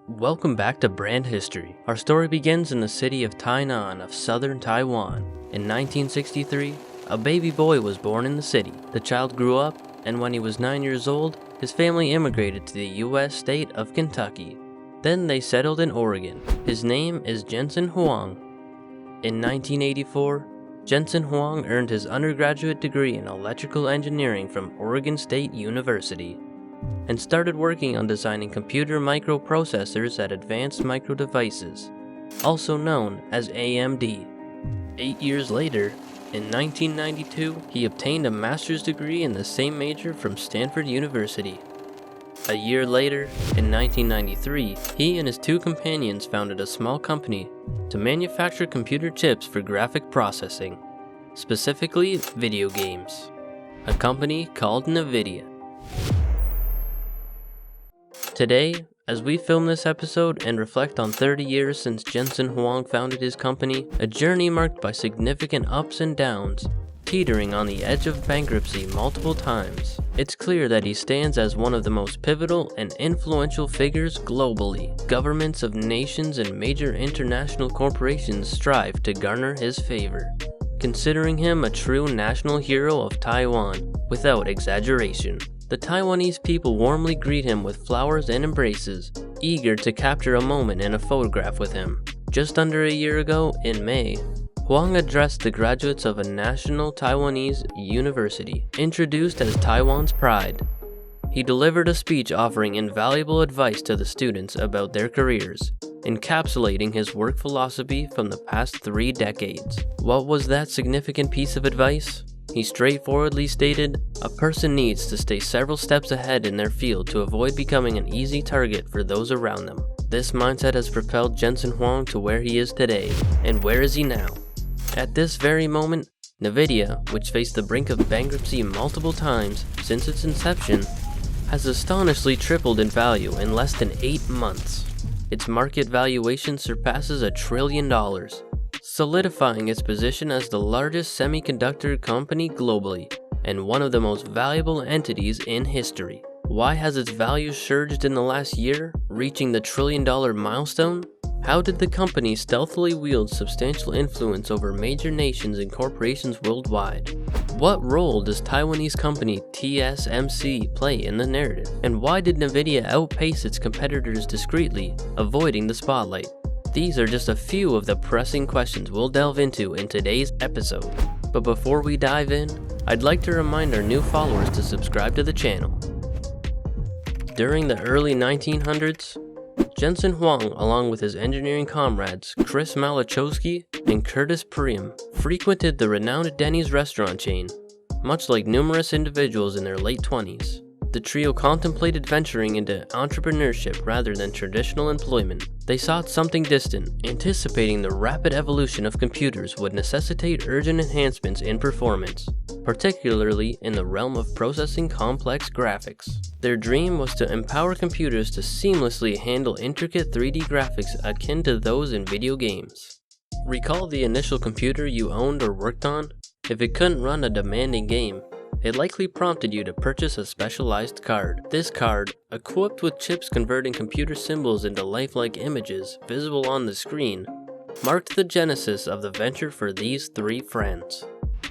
Welcome back to Brand History. Our story begins in the city of Tainan of southern Taiwan. In 1963, a baby boy was born in the city. The child grew up, and when he was 9 years old, his family immigrated to the U.S. state of Kentucky. Then they settled in Oregon. His name is Jensen Huang. In 1984, Jensen Huang earned his undergraduate degree in electrical engineering from Oregon State University and started working on designing computer microprocessors at Advanced Micro Devices, also known as AMD. 8 years later, in 1992, he obtained a master's degree in the same major from Stanford University. A year later, in 1993, he and his two companions founded a small company to manufacture computer chips for graphic processing, specifically video games, a company called Nvidia. Today, as we film this episode and reflect on 30 years since Jensen Huang founded his company, a journey marked by significant ups and downs, teetering on the edge of bankruptcy multiple times, it's clear that he stands as one of the most pivotal and influential figures globally. Governments of nations and major international corporations strive to garner his favor, considering him a true national hero of Taiwan, without exaggeration. The Taiwanese people warmly greet him with flowers and embraces, eager to capture a moment in a photograph with him. Just under a year ago, in May, Huang addressed the graduates of a national Taiwanese university, introduced as Taiwan's pride. He delivered a speech offering invaluable advice to the students about their careers, encapsulating his work philosophy from the past 3 decades. What was that significant piece of advice? He straightforwardly stated, a person needs to stay several steps ahead in their field to avoid becoming an easy target for those around them. This mindset has propelled Jensen Huang to where he is today. And where is he now? At this very moment, Nvidia, which faced the brink of bankruptcy multiple times since its inception, has astonishingly tripled in value in less than 8 months. Its market valuation surpasses $1 trillion, solidifying its position as the largest semiconductor company globally and one of the most valuable entities in history. Why has its value surged in the last year, reaching the $1 trillion milestone? How did the company stealthily wield substantial influence over major nations and corporations worldwide? What role does Taiwanese company TSMC play in the narrative? And why did Nvidia outpace its competitors discreetly, avoiding the spotlight? These are just a few of the pressing questions we'll delve into in today's episode. But before we dive in, I'd like to remind our new followers to subscribe to the channel. During the early 1900s, Jensen Huang, along with his engineering comrades Chris Malachowski and Curtis Priam, frequented the renowned Denny's restaurant chain. Much like numerous individuals in their late 20s, the trio contemplated venturing into entrepreneurship rather than traditional employment. They sought something distant, anticipating the rapid evolution of computers would necessitate urgent enhancements in performance, particularly in the realm of processing complex graphics. Their dream was to empower computers to seamlessly handle intricate 3D graphics akin to those in video games. Recall the initial computer you owned or worked on? If it couldn't run a demanding game, it likely prompted you to purchase a specialized card. This card, equipped with chips converting computer symbols into lifelike images visible on the screen, marked the genesis of the venture for these 3 friends.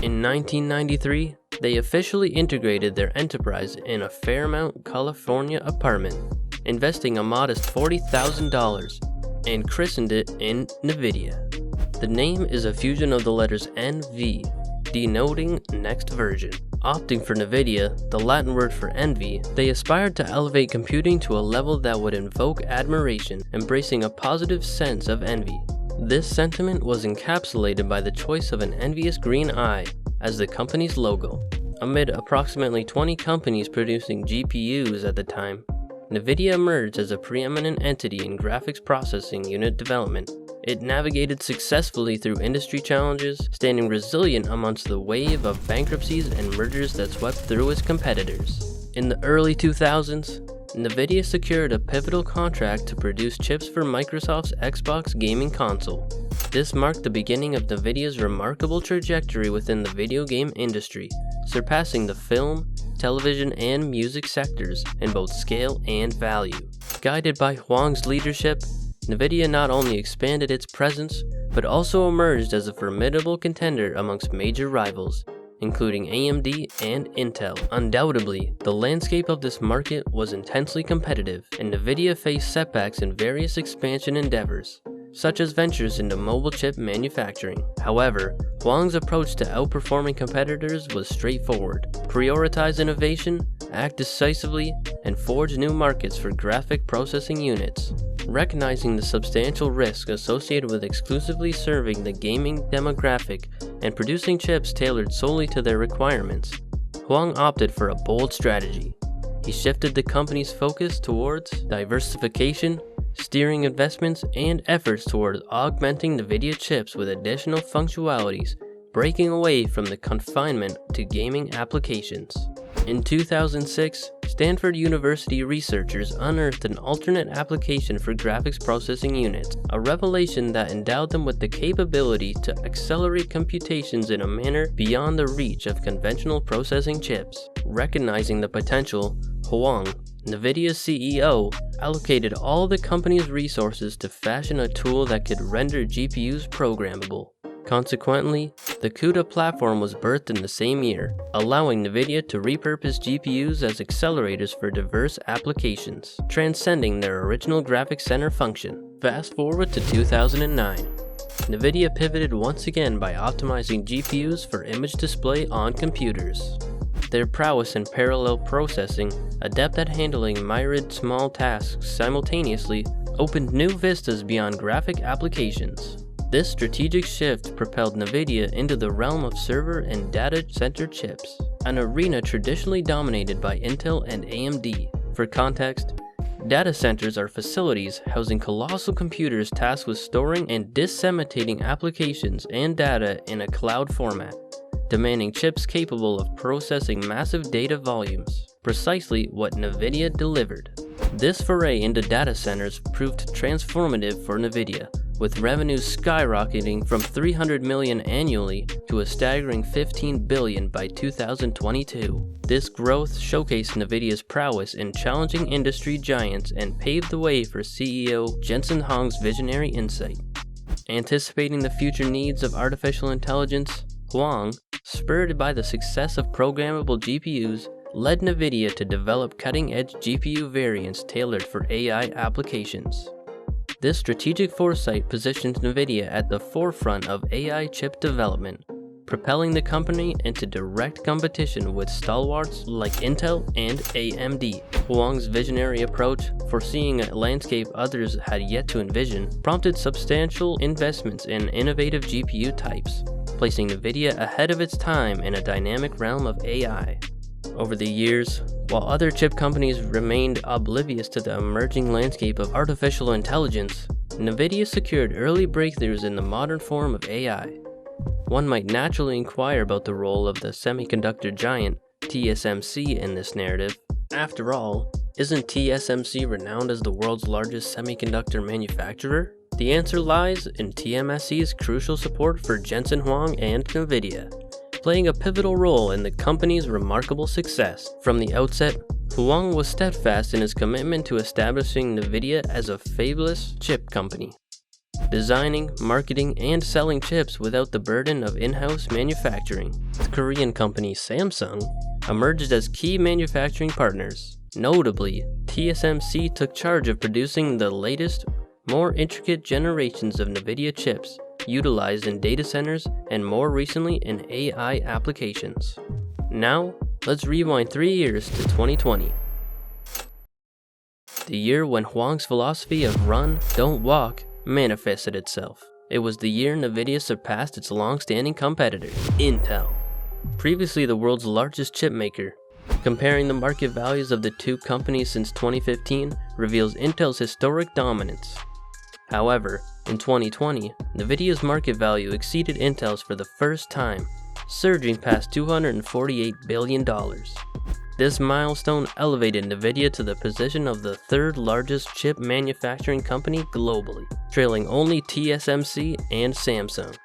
In 1993, they officially integrated their enterprise in a Fairmount, California apartment, investing a modest $40,000 and christened it in Nvidia. The name is a fusion of the letters NV, denoting next version. Opting for Nvidia, the Latin word for envy, they aspired to elevate computing to a level that would invoke admiration, embracing a positive sense of envy. This sentiment was encapsulated by the choice of an envious green eye as the company's logo. Amid approximately 20 companies producing GPUs at the time, Nvidia emerged as a preeminent entity in graphics processing unit development. It navigated successfully through industry challenges, standing resilient amongst the wave of bankruptcies and mergers that swept through its competitors. In the early 2000s, Nvidia secured a pivotal contract to produce chips for Microsoft's Xbox gaming console. This marked the beginning of Nvidia's remarkable trajectory within the video game industry, surpassing the film, television, and music sectors in both scale and value. Guided by Huang's leadership, Nvidia not only expanded its presence, but also emerged as a formidable contender amongst major rivals, including AMD and Intel. Undoubtedly, the landscape of this market was intensely competitive, and Nvidia faced setbacks in various expansion endeavors, such as ventures into mobile chip manufacturing. However, Huang's approach to outperforming competitors was straightforward: prioritize innovation, act decisively, and forge new markets for graphic processing units. Recognizing the substantial risk associated with exclusively serving the gaming demographic and producing chips tailored solely to their requirements, Huang opted for a bold strategy. He shifted the company's focus towards diversification, steering investments and efforts towards augmenting Nvidia chips with additional functionalities, breaking away from the confinement to gaming applications. In 2006, Stanford University researchers unearthed an alternate application for graphics processing units, a revelation that endowed them with the capability to accelerate computations in a manner beyond the reach of conventional processing chips. Recognizing the potential, Huang, Nvidia's CEO, allocated all the company's resources to fashion a tool that could render GPUs programmable. Consequently, the CUDA platform was birthed in the same year, allowing Nvidia to repurpose GPUs as accelerators for diverse applications, transcending their original graphics center function. Fast forward to 2009. Nvidia pivoted once again by optimizing GPUs for image display on computers. Their prowess in parallel processing, adept at handling myriad small tasks simultaneously, opened new vistas beyond graphic applications. This strategic shift propelled Nvidia into the realm of server and data center chips, an arena traditionally dominated by Intel and AMD. For context, data centers are facilities housing colossal computers tasked with storing and disseminating applications and data in a cloud format, demanding chips capable of processing massive data volumes, precisely what Nvidia delivered. This foray into data centers proved transformative for Nvidia, with revenues skyrocketing from $300 million annually to a staggering $15 billion by 2022. This growth showcased Nvidia's prowess in challenging industry giants and paved the way for CEO Jensen Huang's visionary insight. Anticipating the future needs of artificial intelligence, Huang, spurred by the success of programmable GPUs, led Nvidia to develop cutting-edge GPU variants tailored for AI applications. This strategic foresight positioned Nvidia at the forefront of AI chip development, propelling the company into direct competition with stalwarts like Intel and AMD. Huang's visionary approach, foreseeing a landscape others had yet to envision, prompted substantial investments in innovative GPU types, placing Nvidia ahead of its time in a dynamic realm of AI. Over the years, while other chip companies remained oblivious to the emerging landscape of artificial intelligence, Nvidia secured early breakthroughs in the modern form of AI. One might naturally inquire about the role of the semiconductor giant TSMC in this narrative. After all, isn't TSMC renowned as the world's largest semiconductor manufacturer? The answer lies in TSMC's crucial support for Jensen Huang and Nvidia, playing a pivotal role in the company's remarkable success. From the outset, Huang was steadfast in his commitment to establishing Nvidia as a fabless chip company, designing, marketing, and selling chips without the burden of in-house manufacturing. The Korean company Samsung emerged as key manufacturing partners. Notably, TSMC took charge of producing the latest, more intricate generations of Nvidia chips, utilized in data centers and more recently in AI applications. Now, let's rewind 3 years to 2020. The year when Huang's philosophy of run, don't walk manifested itself. It was the year Nvidia surpassed its long-standing competitor, Intel, previously the world's largest chip maker. Comparing the market values of the two companies since 2015 reveals Intel's historic dominance. However, in 2020, Nvidia's market value exceeded Intel's for the first time, surging past $248 billion. This milestone elevated Nvidia to the position of the third largest chip manufacturing company globally, trailing only TSMC and Samsung,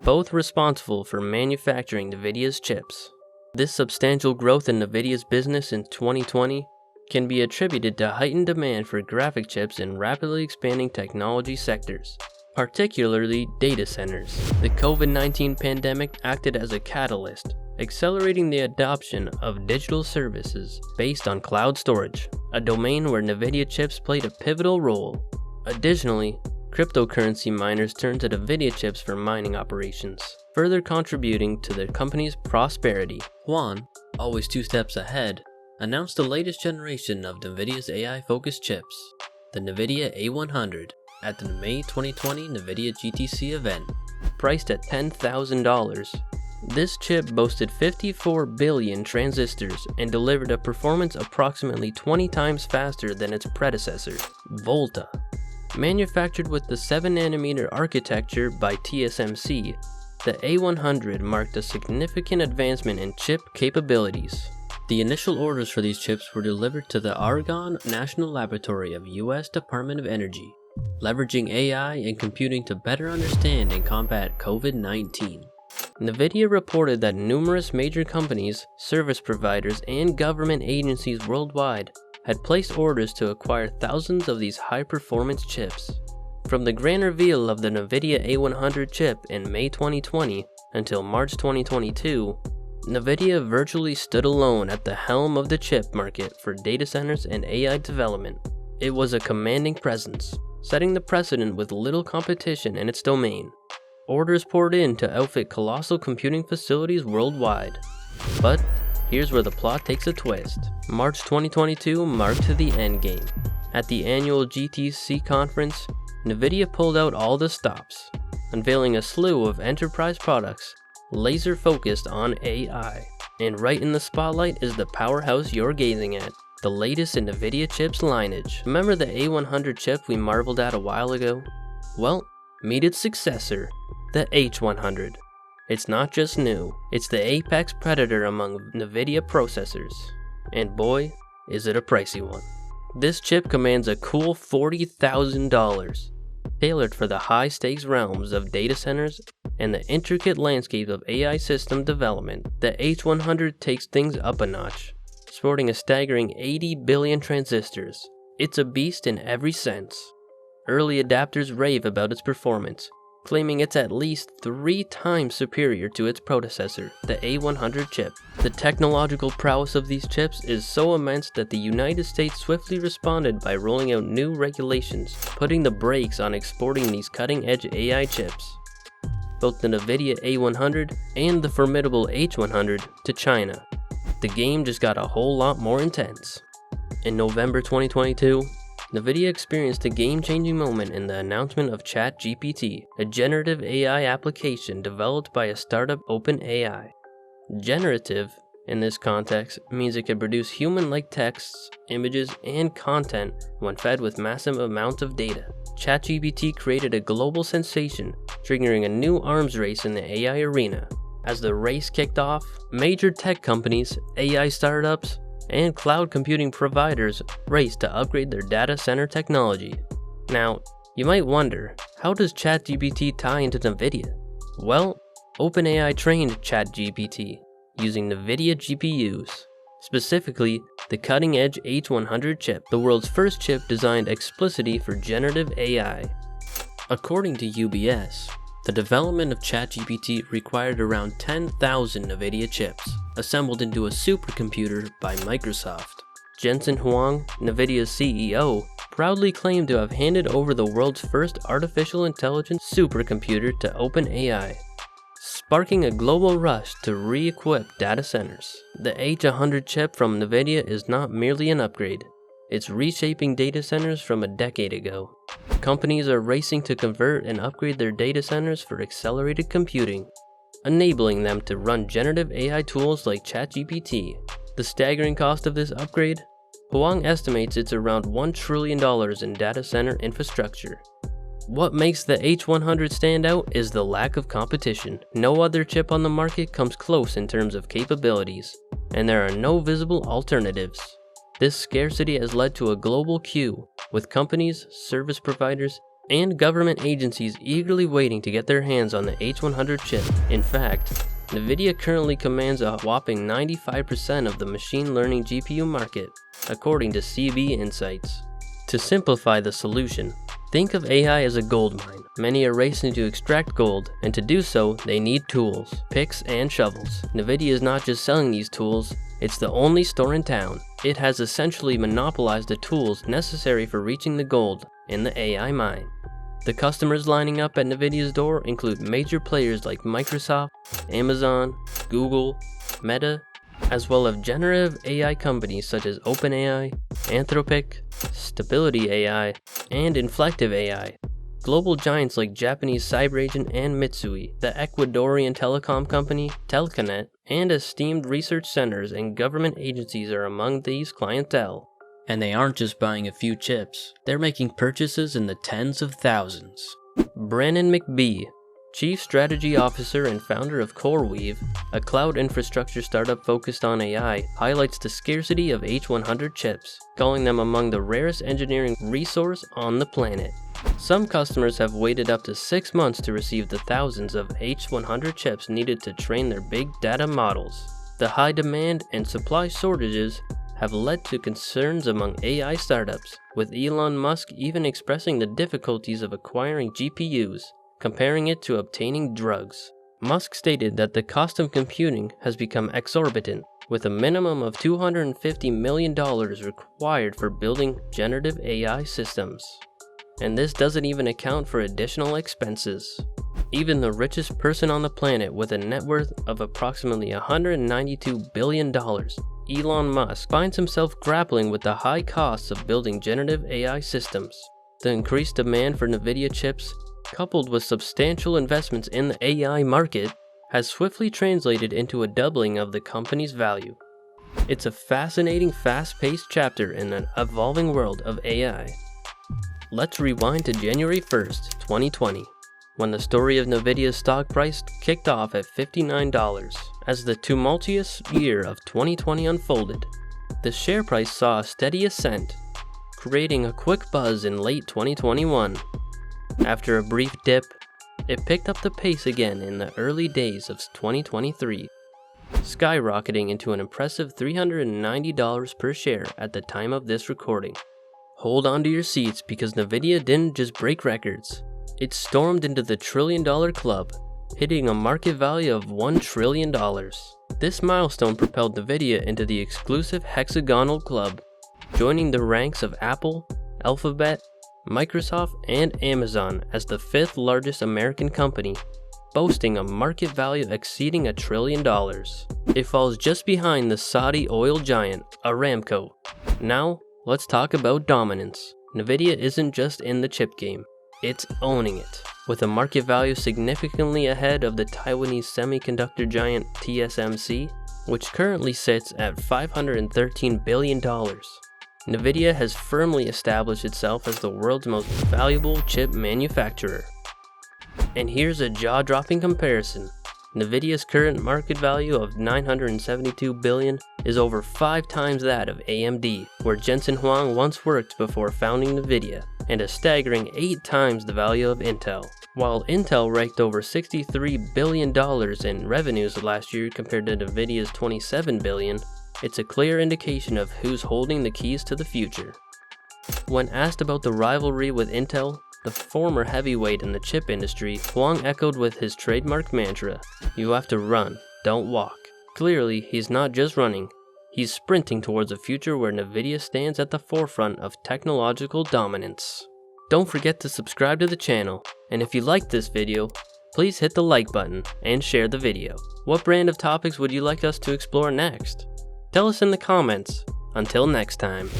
both responsible for manufacturing Nvidia's chips. This substantial growth in Nvidia's business in 2020 can be attributed to heightened demand for graphic chips in rapidly expanding technology sectors, particularly data centers. The COVID-19 pandemic acted as a catalyst, accelerating the adoption of digital services based on cloud storage, a domain where Nvidia chips played a pivotal role. Additionally, cryptocurrency miners turned to Nvidia chips for mining operations, further contributing to the company's prosperity. Huang, always 2 steps ahead, announced the latest generation of Nvidia's AI-focused chips, the Nvidia A100, at the May 2020 Nvidia GTC event. Priced at $10,000, this chip boasted 54 billion transistors and delivered a performance approximately 20 times faster than its predecessor, Volta. Manufactured with the 7nm architecture by TSMC, the A100 marked a significant advancement in chip capabilities. The initial orders for these chips were delivered to the Argonne National Laboratory of U.S. Department of Energy, leveraging AI and computing to better understand and combat COVID-19. Nvidia reported that numerous major companies, service providers, and government agencies worldwide had placed orders to acquire thousands of these high-performance chips. From the grand reveal of the Nvidia A100 chip in May 2020 until March 2022, Nvidia virtually stood alone at the helm of the chip market for data centers and AI development. It was a commanding presence, setting the precedent with little competition in its domain. Orders poured in to outfit colossal computing facilities worldwide. But here's where the plot takes a twist. March 2022 marked the endgame. At the annual GTC conference, Nvidia pulled out all the stops, unveiling a slew of enterprise products laser focused on AI. And right in the spotlight is the powerhouse you're gazing at, the latest in Nvidia chips lineage. Remember the A100 chip we marveled at a while ago? Well, meet its successor, the H100. It's not just new, it's the apex predator among Nvidia processors. And boy, is it a pricey one. This chip commands a cool $40,000. Tailored for the high-stakes realms of data centers and the intricate landscape of AI system development, the H100 takes things up a notch. Sporting a staggering 80 billion transistors, it's a beast in every sense. Early adapters rave about its performance, claiming it's at least 3 times superior to its predecessor, the A100 chip. The technological prowess of these chips is so immense that the United States swiftly responded by rolling out new regulations, putting the brakes on exporting these cutting-edge AI chips, both the Nvidia A100 and the formidable H100, to China. The game just got a whole lot more intense. In November 2022, Nvidia experienced a game-changing moment in the announcement of ChatGPT, a generative AI application developed by a startup OpenAI. Generative, in this context, means it can produce human-like texts, images, and content when fed with massive amounts of data. ChatGPT created a global sensation, triggering a new arms race in the AI arena. As the race kicked off, major tech companies, AI startups, and cloud computing providers race to upgrade their data center technology. Now, you might wonder, how does ChatGPT tie into Nvidia? Well, OpenAI trained ChatGPT using Nvidia GPUs, specifically the cutting-edge H100 chip, the world's first chip designed explicitly for generative AI. According to UBS, the development of ChatGPT required around 10,000 Nvidia chips, assembled into a supercomputer by Microsoft. Jensen Huang, Nvidia's CEO, proudly claimed to have handed over the world's first artificial intelligence supercomputer to OpenAI, sparking a global rush to re-equip data centers. The H100 chip from Nvidia is not merely an upgrade, it's reshaping data centers from a decade ago. Companies are racing to convert and upgrade their data centers for accelerated computing, enabling them to run generative AI tools like ChatGPT. The staggering cost of this upgrade? Huang estimates it's around $1 trillion in data center infrastructure. What makes the H100 stand out is the lack of competition. No other chip on the market comes close in terms of capabilities, and there are no visible alternatives. This scarcity has led to a global queue, with companies, service providers, and government agencies eagerly waiting to get their hands on the H100 chip. In fact, Nvidia currently commands a whopping 95% of the machine learning GPU market, according to CB Insights. To simplify the solution, think of AI as a gold mine. Many are racing to extract gold, and to do so, they need tools, picks, and shovels. Nvidia is not just selling these tools, it's the only store in town. It has essentially monopolized the tools necessary for reaching the gold in the AI mine. The customers lining up at Nvidia's door include major players like Microsoft, Amazon, Google, Meta, as well as generative AI companies such as OpenAI, Anthropic, Stability AI, and Inflective AI. Global giants like Japanese CyberAgent and Mitsui, the Ecuadorian telecom company Telcanet, and esteemed research centers and government agencies are among these clientele. And they aren't just buying a few chips, they're making purchases in the tens of thousands. Brandon McBee, Chief Strategy Officer and founder of CoreWeave, a cloud infrastructure startup focused on AI, highlights the scarcity of H100 chips, calling them among the rarest engineering resource on the planet. Some customers have waited up to 6 months to receive the thousands of H100 chips needed to train their big data models. The high demand and supply shortages have led to concerns among AI startups, with Elon Musk even expressing the difficulties of acquiring GPUs, comparing it to obtaining drugs. Musk stated that the cost of computing has become exorbitant, with a minimum of $250 million required for building generative AI systems. And this doesn't even account for additional expenses. Even the richest person on the planet with a net worth of approximately $192 billion, Elon Musk, finds himself grappling with the high costs of building generative AI systems. The increased demand for Nvidia chips, coupled with substantial investments in the AI market, has swiftly translated into a doubling of the company's value. It's a fascinating, fast-paced chapter in an evolving world of AI. Let's rewind to January 1st, 2020, when the story of Nvidia's stock price kicked off at $59. As the tumultuous year of 2020 unfolded, the share price saw a steady ascent, creating a quick buzz in late 2021. After a brief dip, it picked up the pace again in the early days of 2023, skyrocketing into an impressive $390 per share at the time of this recording. Hold on to your seats because Nvidia didn't just break records. It stormed into the $1 trillion club, hitting a market value of $1 trillion. This milestone propelled Nvidia into the exclusive hexagonal club, joining the ranks of Apple, Alphabet, Microsoft, and Amazon as the 5th largest American company, boasting a market value exceeding $1 trillion. It falls just behind the Saudi oil giant, Aramco. Now, let's talk about dominance. Nvidia isn't just in the chip game, it's owning it. With a market value significantly ahead of the Taiwanese semiconductor giant TSMC, which currently sits at $513 billion. Nvidia has firmly established itself as the world's most valuable chip manufacturer. And here's a jaw-dropping comparison. Nvidia's current market value of $972 billion is over 5 times that of AMD, where Jensen Huang once worked before founding Nvidia, and a staggering 8 times the value of Intel. While Intel raked over $63 billion in revenues last year compared to Nvidia's $27 billion, it's a clear indication of who's holding the keys to the future. When asked about the rivalry with Intel, the former heavyweight in the chip industry, Huang echoed with his trademark mantra, "You have to run, don't walk." Clearly, he's not just running, he's sprinting towards a future where Nvidia stands at the forefront of technological dominance. Don't forget to subscribe to the channel, and if you liked this video, please hit the like button and share the video. What brand of topics would you like us to explore next? Tell us in the comments. Until next time.